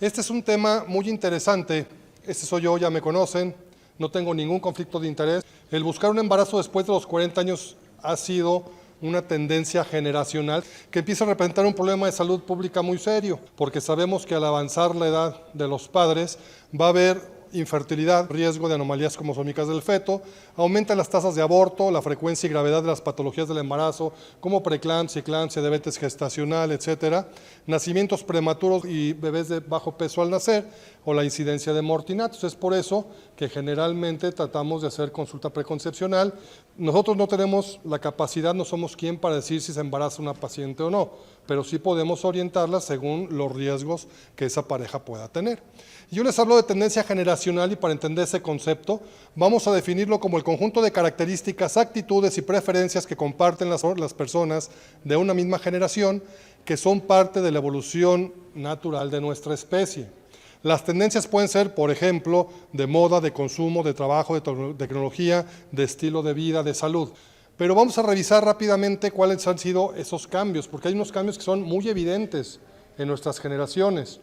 Este es un tema muy interesante. Este soy yo, ya me conocen, no tengo ningún conflicto de interés. El buscar un embarazo después de los 40 años ha sido una tendencia generacional que empieza a representar un problema de salud pública muy serio, porque sabemos que al avanzar la edad de los padres va a haber infertilidad, riesgo de anomalías cromosómicas del feto, aumentan las tasas de aborto, la frecuencia y gravedad de las patologías del embarazo, como preeclampsia, eclampsia, diabetes gestacional, etcétera, nacimientos prematuros y bebés de bajo peso al nacer, o la incidencia de mortinatos. Es por eso que generalmente tratamos de hacer consulta preconcepcional. Nosotros no tenemos la capacidad, no somos quien para decir si se embaraza una paciente o no, pero sí podemos orientarla según los riesgos que esa pareja pueda tener. Yo les hablo de tendencia generacional y para entender ese concepto vamos a definirlo como el conjunto de características, actitudes y preferencias que comparten las personas de una misma generación que son parte de la evolución natural de nuestra especie. Las tendencias pueden ser, por ejemplo, de moda, de consumo, de trabajo, de tecnología, de estilo de vida, de salud. Pero vamos a revisar rápidamente cuáles han sido esos cambios, porque hay unos cambios que son muy evidentes en nuestras generaciones.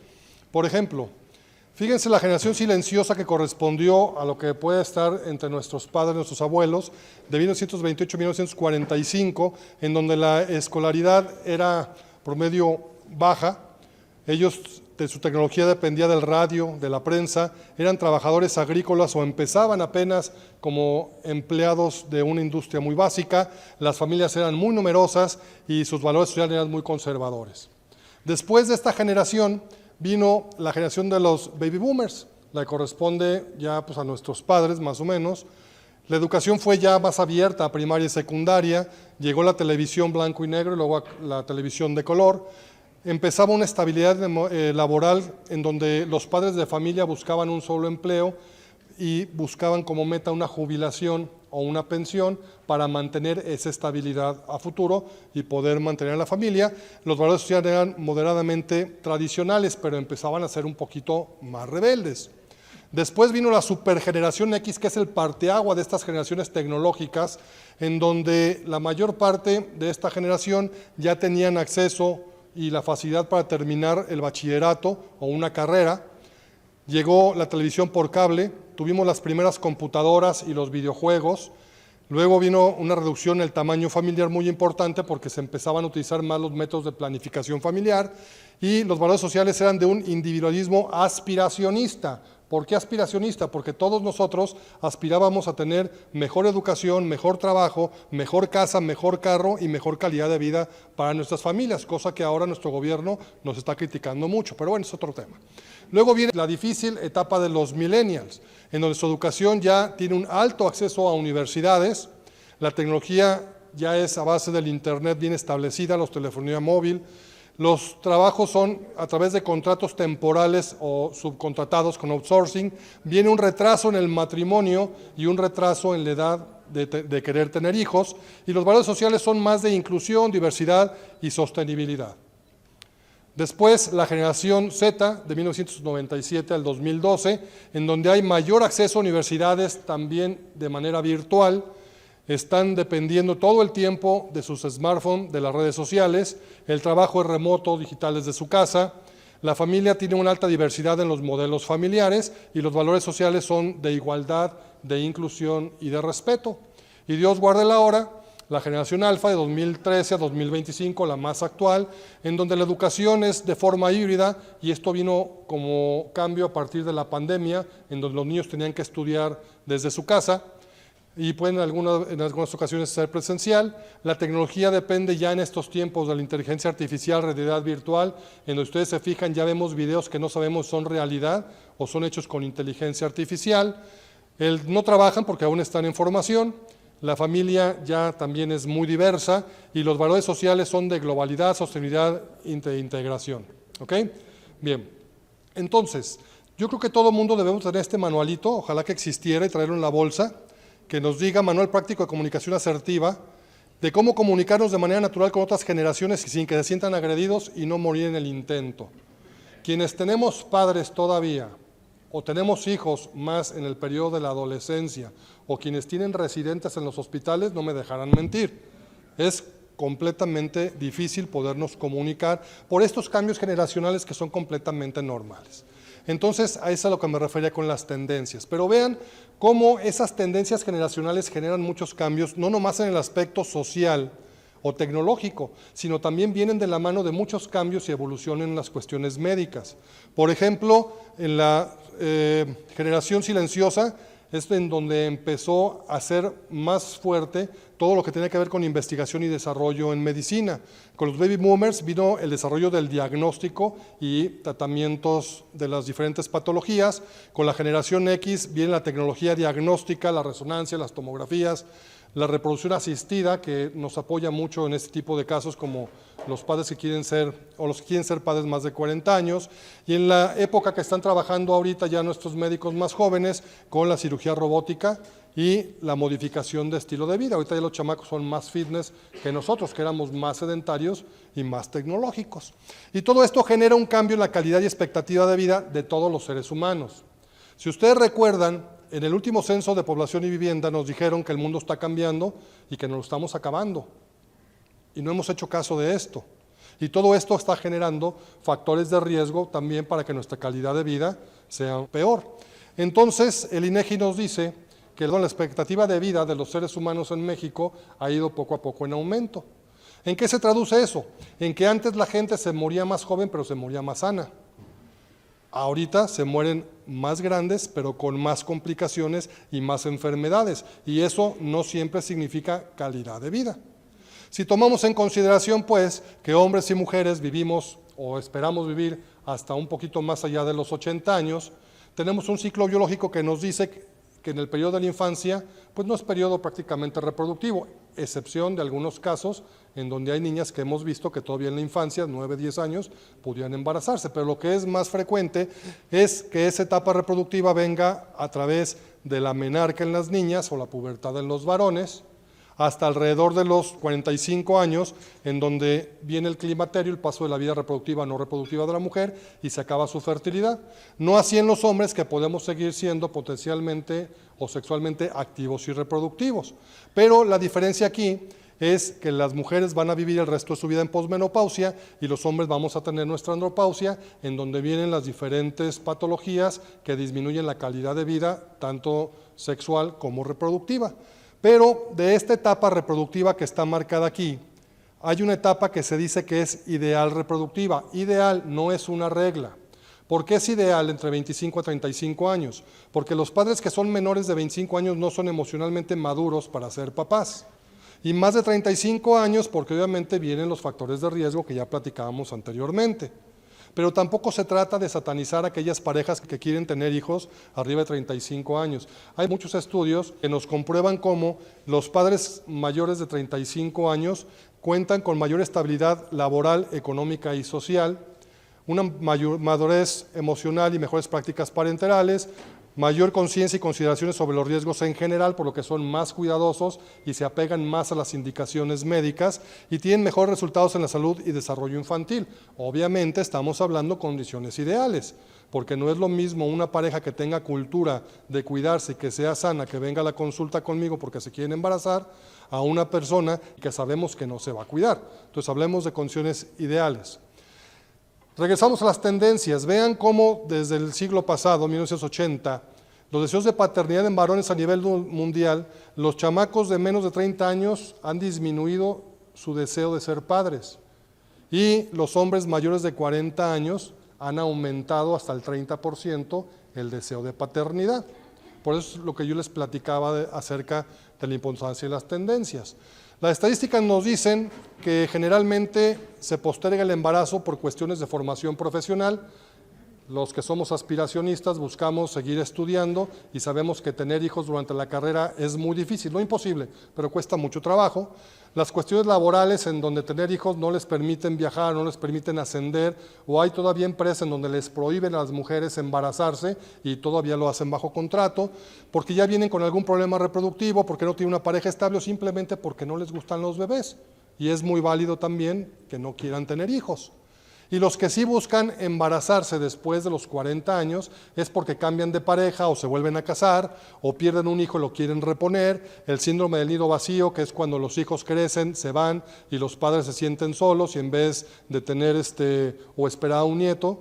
Por ejemplo, fíjense la generación silenciosa que correspondió a lo que puede estar entre nuestros padres, nuestros abuelos, de 1928 a 1945, en donde la escolaridad era promedio baja. Ellos, de su tecnología dependía del radio, de la prensa, eran trabajadores agrícolas o empezaban apenas como empleados de una industria muy básica, las familias eran muy numerosas y sus valores sociales eran muy conservadores. Después de esta generación vino la generación de los baby boomers, la que corresponde ya pues, a nuestros padres más o menos. La educación fue ya más abierta, primaria y secundaria, llegó la televisión blanco y negro y luego la televisión de color. Empezaba una estabilidad laboral en donde los padres de familia buscaban un solo empleo y buscaban como meta una jubilación o una pensión para mantener esa estabilidad a futuro y poder mantener a la familia. Los valores sociales eran moderadamente tradicionales, pero empezaban a ser un poquito más rebeldes. Después vino la supergeneración X, que es el parteagua de estas generaciones tecnológicas, en donde la mayor parte de esta generación ya tenían acceso y la facilidad para terminar el bachillerato o una carrera. Llegó la televisión por cable, tuvimos las primeras computadoras y los videojuegos, luego vino una reducción en el tamaño familiar muy importante porque se empezaban a utilizar más los métodos de planificación familiar y los valores sociales eran de un individualismo aspiracionista. ¿Por qué aspiracionista? Porque todos nosotros aspirábamos a tener mejor educación, mejor trabajo, mejor casa, mejor carro y mejor calidad de vida para nuestras familias, cosa que ahora nuestro gobierno nos está criticando mucho, pero bueno, es otro tema. Luego viene la difícil etapa de los millennials, en donde su educación ya tiene un alto acceso a universidades, la tecnología ya es a base del internet bien establecida, la telefonía móvil. Los trabajos son a través de contratos temporales o subcontratados con outsourcing. Viene un retraso en el matrimonio y un retraso en la edad de querer tener hijos. Y los valores sociales son más de inclusión, diversidad y sostenibilidad. Después, la generación Z, de 1997 al 2012, en donde hay mayor acceso a universidades también de manera virtual. Están dependiendo todo el tiempo de sus smartphones, de las redes sociales, el trabajo es remoto, digital desde su casa, la familia tiene una alta diversidad en los modelos familiares y los valores sociales son de igualdad, de inclusión y de respeto. Y Dios guarde la hora, la generación alfa de 2013 a 2025, la más actual, en donde la educación es de forma híbrida y esto vino como cambio a partir de la pandemia, en donde los niños tenían que estudiar desde su casa, y pueden en algunas ocasiones ser presencial. La tecnología depende ya en estos tiempos de la inteligencia artificial, realidad virtual, en donde ustedes se fijan, ya vemos videos que no sabemos son realidad o son hechos con inteligencia artificial. No trabajan porque aún están en formación, la familia ya también es muy diversa y los valores sociales son de globalidad, sostenibilidad e integración. ¿Ok? Bien, entonces, yo creo que todo mundo debemos tener este manualito, ojalá que existiera y traerlo en la bolsa, que nos diga Manual Práctico de Comunicación Asertiva, de cómo comunicarnos de manera natural con otras generaciones sin que se sientan agredidos y no morir en el intento. Quienes tenemos padres todavía, o tenemos hijos más en el periodo de la adolescencia, o quienes tienen residentes en los hospitales, no me dejarán mentir. Es completamente difícil podernos comunicar por estos cambios generacionales que son completamente normales. Entonces, a eso es a lo que me refería con las tendencias. Pero vean cómo esas tendencias generacionales generan muchos cambios, no nomás en el aspecto social o tecnológico, sino también vienen de la mano de muchos cambios y evolución en las cuestiones médicas. Por ejemplo, en la generación silenciosa, es en donde empezó a ser más fuerte todo lo que tenía que ver con investigación y desarrollo en medicina. Con los baby boomers vino el desarrollo del diagnóstico y tratamientos de las diferentes patologías. Con la generación X viene la tecnología diagnóstica, la resonancia, las tomografías, la reproducción asistida, que nos apoya mucho en este tipo de casos, como los padres que quieren ser, o los que quieren ser padres más de 40 años, y en la época que están trabajando ahorita ya nuestros médicos más jóvenes, con la cirugía robótica y la modificación de estilo de vida. Ahorita ya los chamacos son más fitness que nosotros, que éramos más sedentarios y más tecnológicos. Y todo esto genera un cambio en la calidad y expectativa de vida de todos los seres humanos. Si ustedes recuerdan, en el último censo de población y vivienda nos dijeron que el mundo está cambiando y que nos lo estamos acabando. Y no hemos hecho caso de esto. Y todo esto está generando factores de riesgo también para que nuestra calidad de vida sea peor. Entonces, el INEGI nos dice que la expectativa de vida de los seres humanos en México ha ido poco a poco en aumento. ¿En qué se traduce eso? En que antes la gente se moría más joven, pero se moría más sana. Ahorita se mueren más grandes, pero con más complicaciones y más enfermedades, y eso no siempre significa calidad de vida. Si tomamos en consideración, pues, que hombres y mujeres vivimos o esperamos vivir hasta un poquito más allá de los 80 años, tenemos un ciclo biológico que nos dice que en el periodo de la infancia, pues no es periodo prácticamente reproductivo, excepción de algunos casos en donde hay niñas que hemos visto que todavía en la infancia, 9, 10 años, pudieran embarazarse, pero lo que es más frecuente es que esa etapa reproductiva venga a través de la menarca en las niñas o la pubertad en los varones, hasta alrededor de los 45 años, en donde viene el climaterio, el paso de la vida reproductiva a no reproductiva de la mujer, y se acaba su fertilidad. No así en los hombres, que podemos seguir siendo potencialmente o sexualmente activos y reproductivos. Pero la diferencia aquí es que las mujeres van a vivir el resto de su vida en posmenopausia y los hombres vamos a tener nuestra andropausia, en donde vienen las diferentes patologías que disminuyen la calidad de vida, tanto sexual como reproductiva. Pero de esta etapa reproductiva que está marcada aquí, hay una etapa que se dice que es ideal reproductiva. Ideal no es una regla. ¿Por qué es ideal entre 25 a 35 años? Porque los padres que son menores de 25 años no son emocionalmente maduros para ser papás. Y más de 35 años porque obviamente vienen los factores de riesgo que ya platicábamos anteriormente. Pero tampoco se trata de satanizar a aquellas parejas que quieren tener hijos arriba de 35 años. Hay muchos estudios que nos comprueban cómo los padres mayores de 35 años cuentan con mayor estabilidad laboral, económica y social, una mayor madurez emocional y mejores prácticas parentales, mayor conciencia y consideraciones sobre los riesgos en general, por lo que son más cuidadosos y se apegan más a las indicaciones médicas y tienen mejores resultados en la salud y desarrollo infantil. Obviamente estamos hablando de condiciones ideales, porque no es lo mismo una pareja que tenga cultura de cuidarse y que sea sana, que venga a la consulta conmigo porque se quieren embarazar, a una persona que sabemos que no se va a cuidar. Entonces hablemos de condiciones ideales. Regresamos a las tendencias. Vean cómo desde el siglo pasado, 1980, los deseos de paternidad en varones a nivel mundial, los chamacos de menos de 30 años han disminuido su deseo de ser padres y los hombres mayores de 40 años han aumentado hasta el 30% el deseo de paternidad. Por eso es lo que yo les platicaba acerca de la importancia de las tendencias. Las estadísticas nos dicen que generalmente se posterga el embarazo por cuestiones de formación profesional. Los que somos aspiracionistas buscamos seguir estudiando y sabemos que tener hijos durante la carrera es muy difícil, no imposible, pero cuesta mucho trabajo. Las cuestiones laborales en donde tener hijos no les permiten viajar, no les permiten ascender, o hay todavía empresas en donde les prohíben a las mujeres embarazarse y todavía lo hacen bajo contrato, porque ya vienen con algún problema reproductivo, porque no tienen una pareja estable o simplemente porque no les gustan los bebés. Y es muy válido también que no quieran tener hijos. Y los que sí buscan embarazarse después de los 40 años es porque cambian de pareja o se vuelven a casar o pierden un hijo y lo quieren reponer, el síndrome del nido vacío, que es cuando los hijos crecen, se van y los padres se sienten solos y en vez de tener o esperar a un nieto,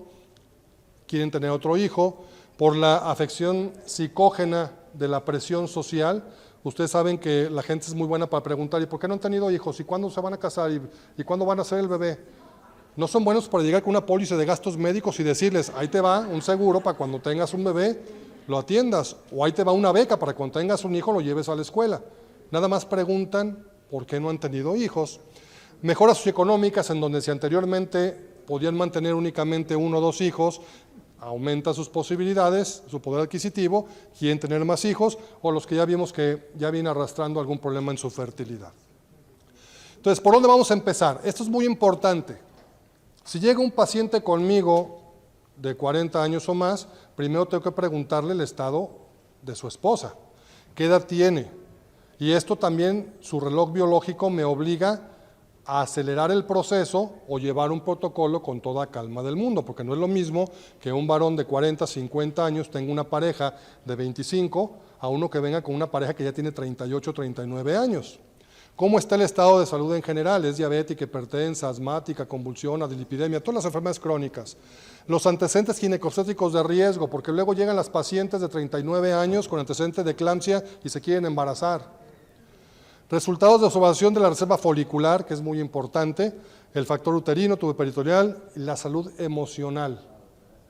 quieren tener otro hijo, por la afección psicógena de la presión social. Ustedes saben que la gente es muy buena para preguntar, ¿y por qué no han tenido hijos? ¿Y cuándo se van a casar? ¿Y cuándo van a hacer el bebé? No son buenos para llegar con una póliza de gastos médicos y decirles, ahí te va un seguro para cuando tengas un bebé, lo atiendas, o ahí te va una beca para cuando tengas un hijo, lo lleves a la escuela. Nada más preguntan por qué no han tenido hijos. Mejoras socioeconómicas en donde si anteriormente podían mantener únicamente 1 o 2 hijos, aumenta sus posibilidades, su poder adquisitivo, quieren tener más hijos, o los que ya vimos que ya vienen arrastrando algún problema en su fertilidad. Entonces, ¿por dónde vamos a empezar? Esto es muy importante. Si llega un paciente conmigo de 40 años o más, primero tengo que preguntarle el estado de su esposa. ¿Qué edad tiene? Y esto también, su reloj biológico me obliga a acelerar el proceso o llevar un protocolo con toda calma del mundo, porque no es lo mismo que un varón de 40, 50 años tenga una pareja de 25 a uno que venga con una pareja que ya tiene 38, 39 años. ¿Cómo está el estado de salud en general? ¿Es diabética, hipertensa, asmática, convulsión, dislipidemia, todas las enfermedades crónicas? Los antecedentes ginecostétricos de riesgo, porque luego llegan las pacientes de 39 años con antecedentes de eclampsia y se quieren embarazar. Resultados de observación de la reserva folicular, que es muy importante, el factor uterino, tubo peritoneal y la salud emocional.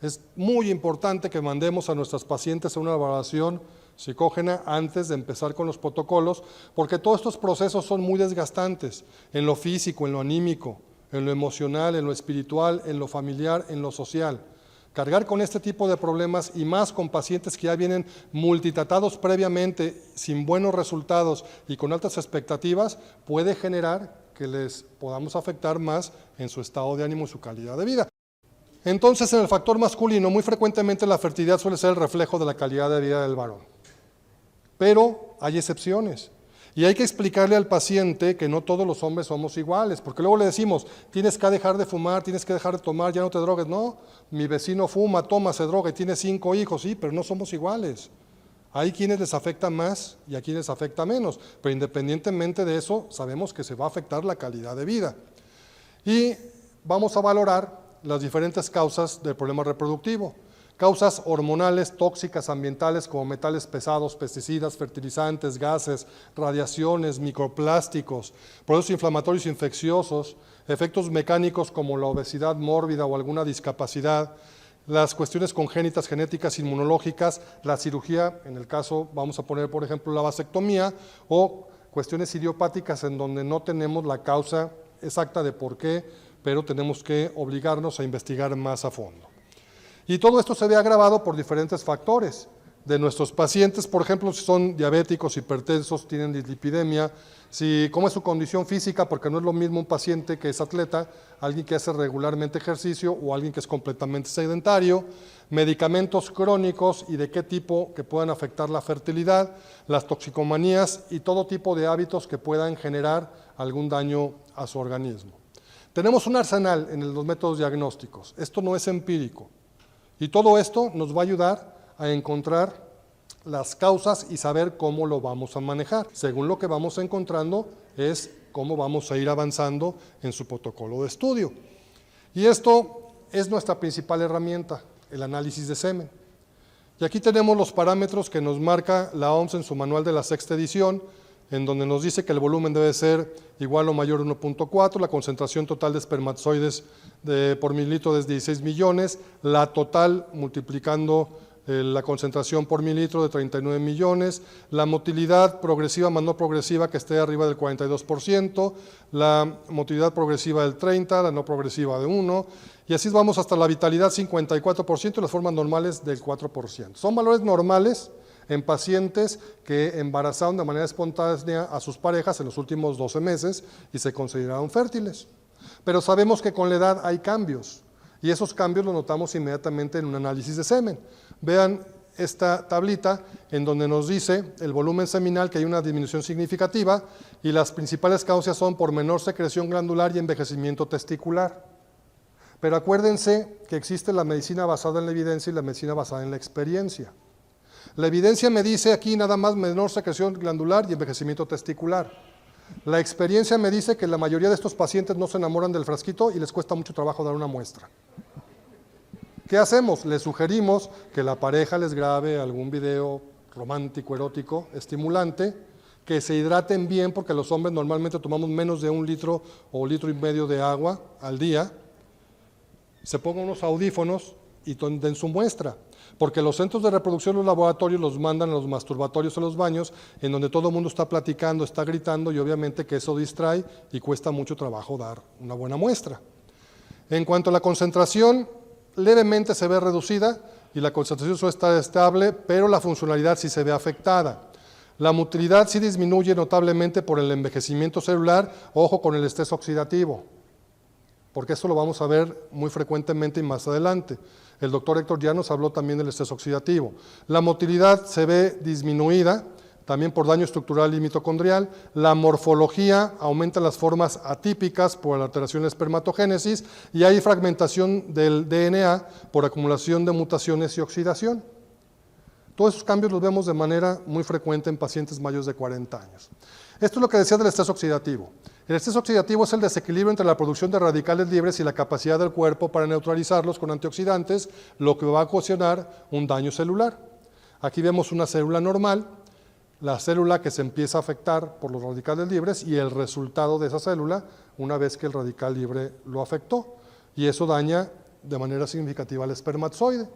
Es muy importante que mandemos a nuestras pacientes a una evaluación psicógena antes de empezar con los protocolos, porque todos estos procesos son muy desgastantes, en lo físico, en lo anímico, en lo emocional, en lo espiritual, en lo familiar, en lo social. Cargar con este tipo de problemas y más con pacientes que ya vienen multitratados previamente, sin buenos resultados y con altas expectativas, puede generar que les podamos afectar más en su estado de ánimo y su calidad de vida. Entonces, en el factor masculino, muy frecuentemente la fertilidad suele ser el reflejo de la calidad de vida del varón. Pero hay excepciones. Y hay que explicarle al paciente que no todos los hombres somos iguales, porque luego le decimos, tienes que dejar de fumar, tienes que dejar de tomar, ya no te drogues. No, mi vecino fuma, toma, se droga y tiene 5 hijos, sí, pero no somos iguales. Hay quienes les afecta más y a quienes les afecta menos, pero independientemente de eso, sabemos que se va a afectar la calidad de vida. Y vamos a valorar las diferentes causas del problema reproductivo. Causas hormonales, tóxicas, ambientales, como metales pesados, pesticidas, fertilizantes, gases, radiaciones, microplásticos, procesos inflamatorios infecciosos, efectos mecánicos como la obesidad mórbida o alguna discapacidad, las cuestiones congénitas, genéticas, inmunológicas, la cirugía, en el caso, vamos a poner por ejemplo la vasectomía, o cuestiones idiopáticas en donde no tenemos la causa exacta de por qué, pero tenemos que obligarnos a investigar más a fondo. Y todo esto se ve agravado por diferentes factores de nuestros pacientes, por ejemplo, si son diabéticos, hipertensos, tienen dislipidemia, cómo es su condición física, porque no es lo mismo un paciente que es atleta, alguien que hace regularmente ejercicio o alguien que es completamente sedentario, medicamentos crónicos y de qué tipo que puedan afectar la fertilidad, las toxicomanías y todo tipo de hábitos que puedan generar algún daño a su organismo. Tenemos un arsenal en los métodos diagnósticos, esto no es empírico. Y todo esto nos va a ayudar a encontrar las causas y saber cómo lo vamos a manejar. Según lo que vamos encontrando es cómo vamos a ir avanzando en su protocolo de estudio. Y esto es nuestra principal herramienta, el análisis de semen. Y aquí tenemos los parámetros que nos marca la OMS en su manual de la 6ª edición, en donde nos dice que el volumen debe ser igual o mayor a 1.4, la concentración total de espermatozoides por mililitro es 16 millones, la total multiplicando la concentración por mililitro de 39 millones, la motilidad progresiva más no progresiva que esté arriba del 42%, la motilidad progresiva del 30%, la no progresiva de 1%, y así vamos hasta la vitalidad 54% y las formas normales del 4%. Son valores normales en pacientes que embarazaron de manera espontánea a sus parejas en los últimos 12 meses y se consideraron fértiles. Pero sabemos que con la edad hay cambios y esos cambios los notamos inmediatamente en un análisis de semen. Vean esta tablita en donde nos dice el volumen seminal que hay una disminución significativa y las principales causas son por menor secreción glandular y envejecimiento testicular. Pero acuérdense que existe la medicina basada en la evidencia y la medicina basada en la experiencia. La evidencia me dice aquí nada más menor secreción glandular y envejecimiento testicular. La experiencia me dice que la mayoría de estos pacientes no se enamoran del frasquito y les cuesta mucho trabajo dar una muestra. ¿Qué hacemos? Les sugerimos que la pareja les grabe algún video romántico, erótico, estimulante, que se hidraten bien porque los hombres normalmente tomamos menos de 1 litro o 1,5 litros de agua al día, se pongan unos audífonos y den su muestra. Porque los centros de reproducción, los laboratorios, los mandan a los masturbatorios o los baños, en donde todo el mundo está platicando, está gritando, y obviamente que eso distrae y cuesta mucho trabajo dar una buena muestra. En cuanto a la concentración, levemente se ve reducida y la concentración suele estar estable, pero la funcionalidad sí se ve afectada. La motilidad sí disminuye notablemente por el envejecimiento celular, ojo con el estrés oxidativo, porque eso lo vamos a ver muy frecuentemente y más adelante. El doctor Héctor ya nos habló también del estrés oxidativo. La motilidad se ve disminuida, también por daño estructural y mitocondrial. La morfología aumenta las formas atípicas por la alteración de la espermatogénesis y hay fragmentación del DNA por acumulación de mutaciones y oxidación. Todos esos cambios los vemos de manera muy frecuente en pacientes mayores de 40 años. Esto es lo que decía del estrés oxidativo. El estrés oxidativo es el desequilibrio entre la producción de radicales libres y la capacidad del cuerpo para neutralizarlos con antioxidantes, lo que va a ocasionar un daño celular. Aquí vemos una célula normal, la célula que se empieza a afectar por los radicales libres y el resultado de esa célula una vez que el radical libre lo afectó. Y eso daña de manera significativa al espermatozoide.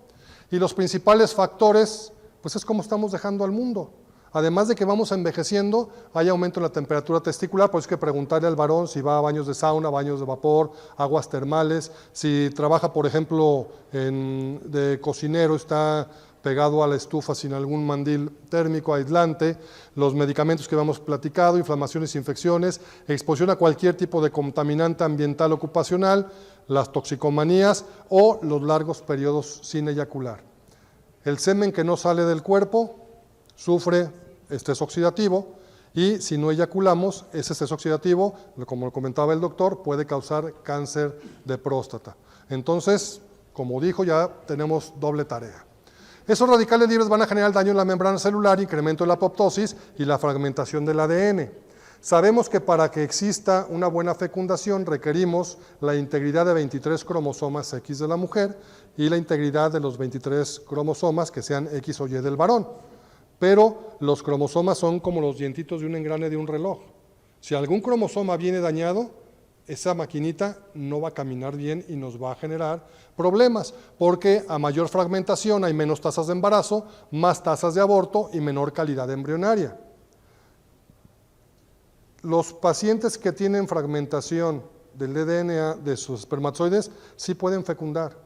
Y los principales factores, pues es como estamos dejando al mundo. Además de que vamos envejeciendo, hay aumento en la temperatura testicular, por eso hay que preguntarle al varón si va a baños de sauna, baños de vapor, aguas termales, si trabaja, por ejemplo, de cocinero, está pegado a la estufa sin algún mandil térmico aislante, los medicamentos que habíamos platicado, inflamaciones, infecciones, exposición a cualquier tipo de contaminante ambiental ocupacional, las toxicomanías o los largos periodos sin eyacular. El semen que no sale del cuerpo sufre estrés oxidativo y si no eyaculamos, ese estrés oxidativo, como lo comentaba el doctor, puede causar cáncer de próstata. Entonces, como dijo, ya tenemos doble tarea. Esos radicales libres van a generar daño en la membrana celular, incremento de la apoptosis y la fragmentación del ADN. Sabemos que para que exista una buena fecundación requerimos la integridad de 23 cromosomas X de la mujer y la integridad de los 23 cromosomas que sean X o Y del varón. Pero los cromosomas son como los dientitos de un engrane de un reloj. Si algún cromosoma viene dañado, esa maquinita no va a caminar bien y nos va a generar problemas, porque a mayor fragmentación hay menos tasas de embarazo, más tasas de aborto y menor calidad embrionaria. Los pacientes que tienen fragmentación del DNA de sus espermatozoides sí pueden fecundar,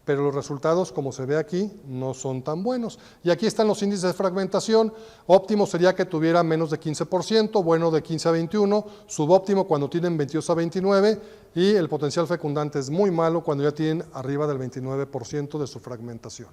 pero los resultados, como se ve aquí, no son tan buenos. Y aquí están los índices de fragmentación. Óptimo sería que tuviera menos de 15%, bueno de 15 a 21, subóptimo cuando tienen 22 a 29, y el potencial fecundante es muy malo cuando ya tienen arriba del 29% de su fragmentación.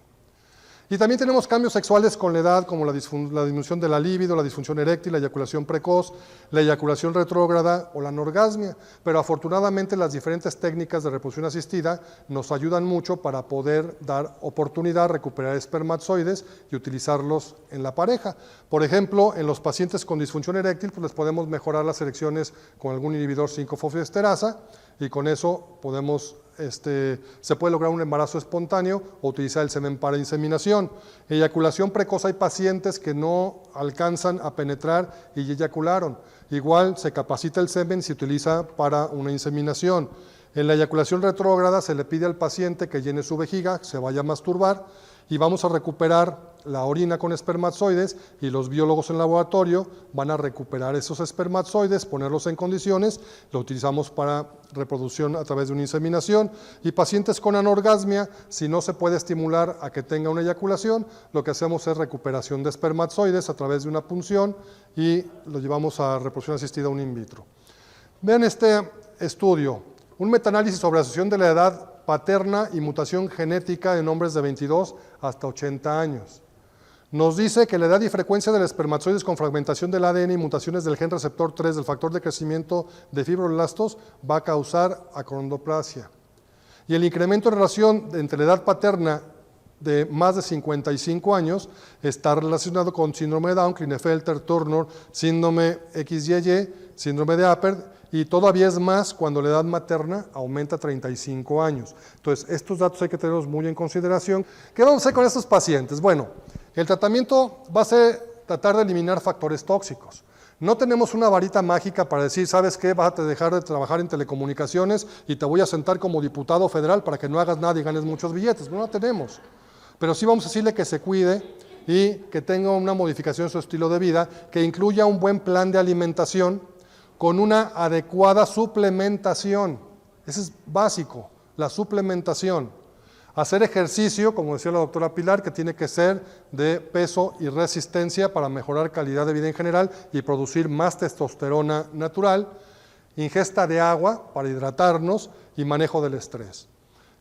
Y también tenemos cambios sexuales con la edad, como la disminución de la libido, la disfunción eréctil, la eyaculación precoz, la eyaculación retrógrada o la anorgasmia. Pero afortunadamente las diferentes técnicas de reproducción asistida nos ayudan mucho para poder dar oportunidad a recuperar espermatozoides y utilizarlos en la pareja. Por ejemplo, en los pacientes con disfunción eréctil, pues les podemos mejorar las erecciones con algún inhibidor 5-fosfodiesterasa y con eso podemos se puede lograr un embarazo espontáneo o utilizar el semen para inseminación. Eyaculación precoz, hay pacientes que no alcanzan a penetrar y eyacularon. Igual se capacita el semen y se utiliza para una inseminación. En la eyaculación retrógrada se le pide al paciente que llene su vejiga, se vaya a masturbar y vamos a recuperar la orina con espermatozoides y los biólogos en laboratorio van a recuperar esos espermatozoides, ponerlos en condiciones, lo utilizamos para reproducción a través de una inseminación y pacientes con anorgasmia, si no se puede estimular a que tenga una eyaculación, lo que hacemos es recuperación de espermatozoides a través de una punción y lo llevamos a reproducción asistida in vitro. Vean este estudio, un metaanálisis sobre la asociación de la edad paterna y mutación genética en hombres de 22 hasta 80 años. Nos dice que la edad y frecuencia de los espermatozoides con fragmentación del ADN y mutaciones del gen receptor 3 del factor de crecimiento de fibroblastos va a causar acondroplasia. Y el incremento en relación entre la edad paterna de más de 55 años está relacionado con síndrome de Down, Klinefelter, Turner, síndrome XYY, síndrome de Apert, y todavía es más cuando la edad materna aumenta a 35 años. Entonces, estos datos hay que tenerlos muy en consideración. ¿Qué vamos a hacer con estos pacientes? Bueno, el tratamiento va a ser tratar de eliminar factores tóxicos. No tenemos una varita mágica para decir, ¿sabes qué? Vas a dejar de trabajar en telecomunicaciones y te voy a sentar como diputado federal para que no hagas nada y ganes muchos billetes. No la tenemos. Pero sí vamos a decirle que se cuide y que tenga una modificación en su estilo de vida, que incluya un buen plan de alimentación con una adecuada suplementación. Eso es básico, la suplementación. Hacer ejercicio, como decía la doctora Pilar, que tiene que ser de peso y resistencia para mejorar calidad de vida en general y producir más testosterona natural. Ingesta de agua para hidratarnos y manejo del estrés.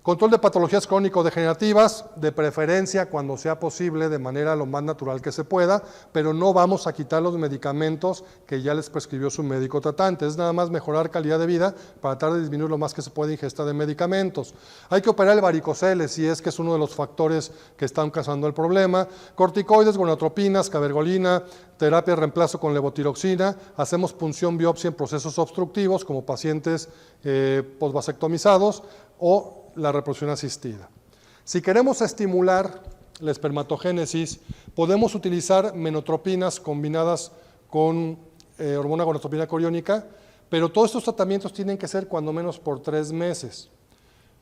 Control de patologías crónico-degenerativas, de preferencia cuando sea posible, de manera lo más natural que se pueda, pero no vamos a quitar los medicamentos que ya les prescribió su médico tratante. Es nada más mejorar calidad de vida para tratar de disminuir lo más que se puede ingesta de medicamentos. Hay que operar el varicocele si es que es uno de los factores que están causando el problema. Corticoides, gonadotropinas, cabergolina, terapia de reemplazo con levotiroxina. Hacemos punción biopsia en procesos obstructivos como pacientes postvasectomizados o la reproducción asistida. Si queremos estimular la espermatogénesis, podemos utilizar menotropinas combinadas con hormona gonadotropina coriónica, pero todos estos tratamientos tienen que ser cuando menos por 3 meses.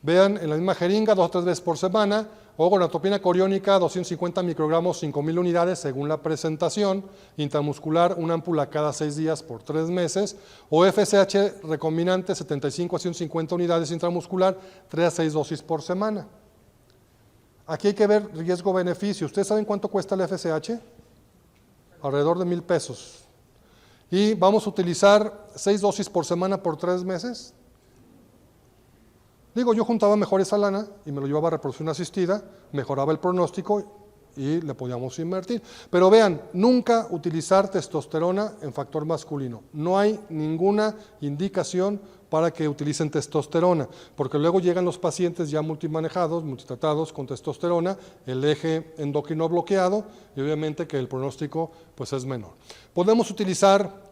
Vean, en la misma jeringa, 2 o 3 veces por semana, o gonadotropina coriónica, 250 microgramos, 5,000 unidades según la presentación, intramuscular, una ámpula cada 6 días por 3 meses, o FSH recombinante, 75 a 150 unidades intramuscular, 3 a 6 dosis por semana. Aquí hay que ver riesgo-beneficio. ¿Ustedes saben cuánto cuesta el FSH? Alrededor de 1,000 pesos. Y vamos a utilizar 6 dosis por semana por 3 meses. Digo, yo juntaba mejor esa lana y me lo llevaba a reproducción asistida, mejoraba el pronóstico y le podíamos invertir. Pero vean, nunca utilizar testosterona en factor masculino. No hay ninguna indicación para que utilicen testosterona, porque luego llegan los pacientes ya multimanejados, multitratados con testosterona, el eje endocrino bloqueado y obviamente que el pronóstico pues es menor. Podemos utilizar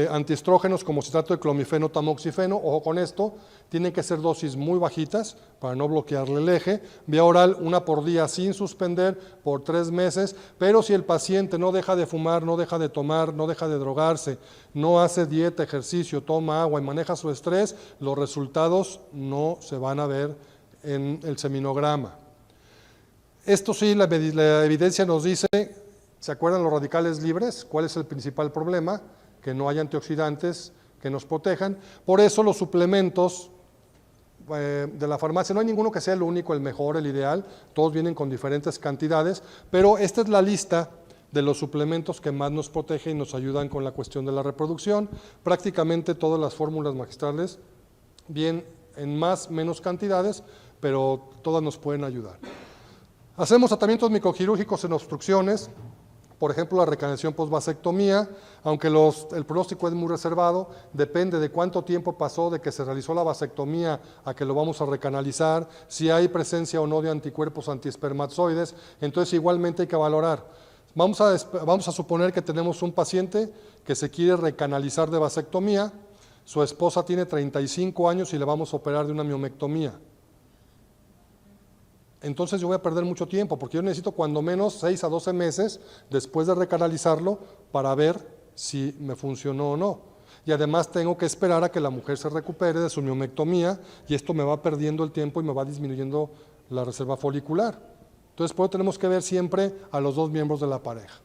antiestrógenos como citrato de clomifeno, tamoxifeno, ojo con esto, tienen que ser dosis muy bajitas para no bloquearle el eje, vía oral 1 por día sin suspender por 3 meses, pero si el paciente no deja de fumar, no deja de tomar, no deja de drogarse, no hace dieta, ejercicio, toma agua y maneja su estrés, los resultados no se van a ver en el seminograma. Esto sí, la evidencia nos dice, ¿se acuerdan los radicales libres? ¿Cuál es el principal problema? Que no hay antioxidantes que nos protejan. Por eso los suplementos de la farmacia, no hay ninguno que sea el único, el mejor, el ideal, todos vienen con diferentes cantidades, pero esta es la lista de los suplementos que más nos protegen y nos ayudan con la cuestión de la reproducción. Prácticamente todas las fórmulas magistrales vienen en más, menos cantidades, pero todas nos pueden ayudar. Hacemos tratamientos microquirúrgicos en obstrucciones, por ejemplo, la recanalización postvasectomía, aunque el pronóstico es muy reservado, depende de cuánto tiempo pasó de que se realizó la vasectomía a que lo vamos a recanalizar, si hay presencia o no de anticuerpos antiespermatozoides, entonces igualmente hay que valorar. Vamos a suponer que tenemos un paciente que se quiere recanalizar de vasectomía, su esposa tiene 35 años y le vamos a operar de una miomectomía. Entonces yo voy a perder mucho tiempo, porque yo necesito cuando menos 6 a 12 meses después de recanalizarlo para ver si me funcionó o no. Y además tengo que esperar a que la mujer se recupere de su miomectomía y esto me va perdiendo el tiempo y me va disminuyendo la reserva folicular. Entonces, por eso tenemos que ver siempre a los 2 miembros de la pareja.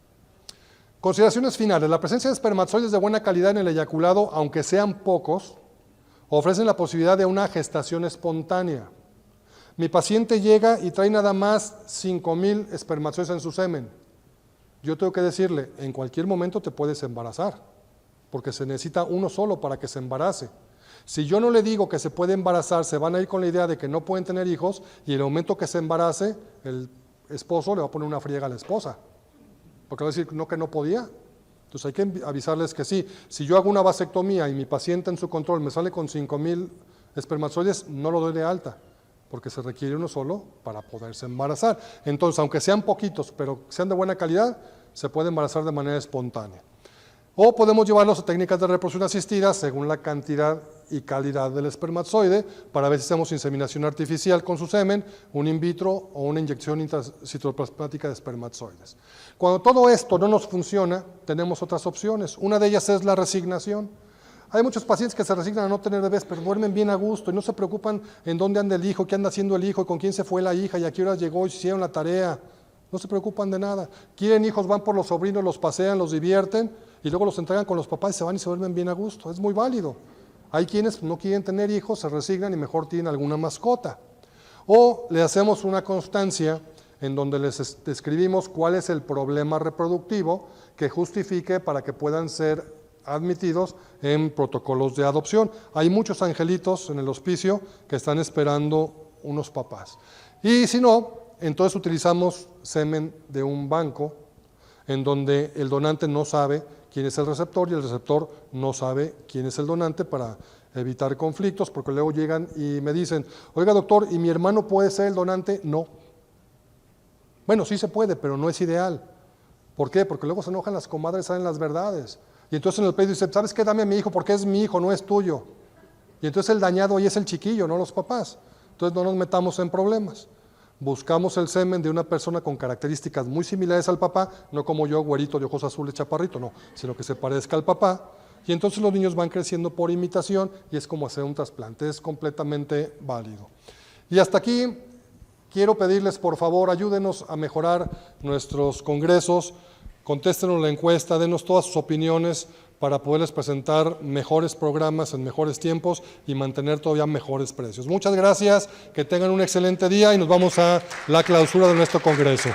Consideraciones finales. La presencia de espermatozoides de buena calidad en el eyaculado, aunque sean pocos, ofrecen la posibilidad de una gestación espontánea. Mi paciente llega y trae nada más 5,000 espermatozoides en su semen. Yo tengo que decirle, en cualquier momento te puedes embarazar, porque se necesita uno solo para que se embarace. Si yo no le digo que se puede embarazar, se van a ir con la idea de que no pueden tener hijos y en el momento que se embarace, el esposo le va a poner una friega a la esposa, porque va a decir no, que no podía. Entonces hay que avisarles que sí. Si yo hago una vasectomía y mi paciente en su control me sale con 5,000 espermatozoides, no lo doy de alta. porque se requiere uno solo para poderse embarazar. Entonces, aunque sean poquitos, pero sean de buena calidad, se puede embarazar de manera espontánea. O podemos llevarlos a técnicas de reproducción asistida según la cantidad y calidad del espermatozoide, para ver si hacemos inseminación artificial con su semen, un in vitro o una inyección intracitoplasmática de espermatozoides. Cuando todo esto no nos funciona, tenemos otras opciones. Una de ellas es la resignación. Hay muchos pacientes que se resignan a no tener bebés, pero duermen bien a gusto y no se preocupan en dónde anda el hijo, qué anda haciendo el hijo, con quién se fue la hija y a qué hora llegó y si hicieron la tarea. No se preocupan de nada. Quieren hijos, van por los sobrinos, los pasean, los divierten y luego los entregan con los papás y se van y se duermen bien a gusto. Es muy válido. Hay quienes no quieren tener hijos, se resignan y mejor tienen alguna mascota. O le hacemos una constancia en donde les describimos cuál es el problema reproductivo que justifique para que puedan ser admitidos en protocolos de adopción. Hay muchos angelitos en el hospicio que están esperando unos papás. Y si no, entonces utilizamos semen de un banco en donde el donante no sabe quién es el receptor y el receptor no sabe quién es el donante, para evitar conflictos, porque luego llegan y me dicen, oiga doctor, ¿y mi hermano puede ser el donante? No. Bueno, sí se puede, pero no es ideal. ¿Por qué? Porque luego se enojan las comadres, saben las verdades. Y entonces en el pleito dice, ¿sabes qué? Dame a mi hijo porque es mi hijo, no es tuyo. Y entonces el dañado ahí es el chiquillo, no los papás. Entonces no nos metamos en problemas. Buscamos el semen de una persona con características muy similares al papá, no como yo, güerito de ojos azules, chaparrito, no, sino que se parezca al papá. Y entonces los niños van creciendo por imitación y es como hacer un trasplante, es completamente válido. Y hasta aquí quiero pedirles, por favor, ayúdenos a mejorar nuestros congresos, contéstenos la encuesta, denos todas sus opiniones para poderles presentar mejores programas en mejores tiempos y mantener todavía mejores precios. Muchas gracias, que tengan un excelente día y nos vamos a la clausura de nuestro congreso.